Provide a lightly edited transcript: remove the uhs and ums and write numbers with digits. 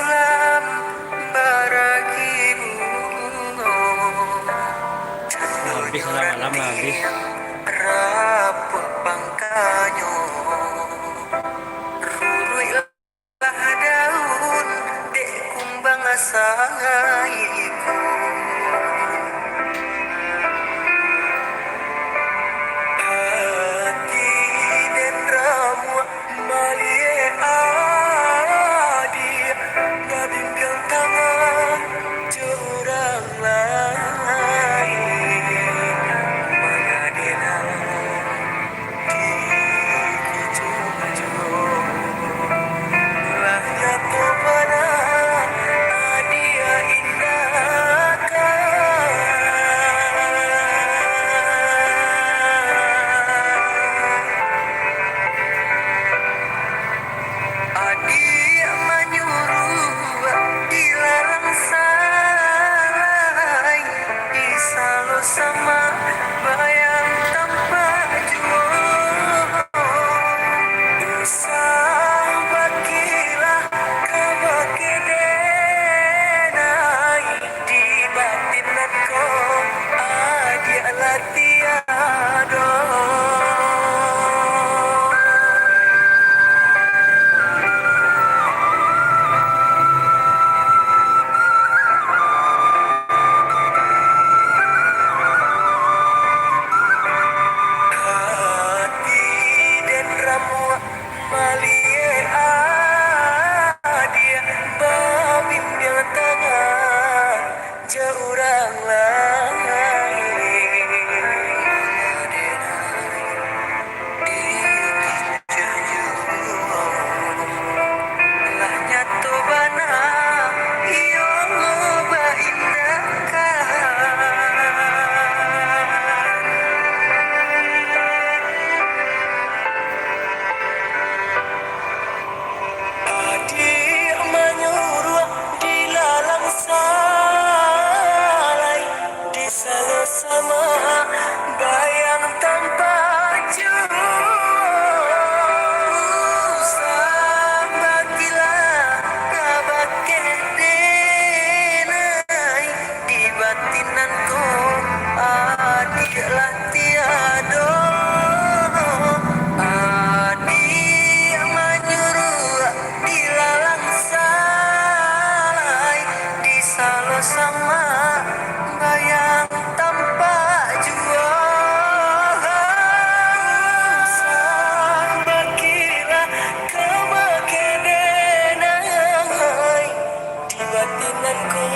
sulam baragimu Habis na malam habis. rapot pangkanyo ruruy lah daun dek kumbang asaiku hati dan ramu malie adi ngadingkan tangan curang lain mengadena di kujung lahnya kepada dia indahkan adik menyuruh dilarang sarai disalo sama bayang tanpa jual usah bakilah kabakedenai di batinanku adik latiado hati dan ramu malie adia babim yang tangan jaurang lain lah nyatu bana iyo ba adik menyuruh dilalang salai disalo sama bayang tanpa usah gila kabake denai di batinanku adik lah tiado adik menyuruh dilalang salai disalo sama bayang tanpa jual sampai kira kemakedenai di batinanku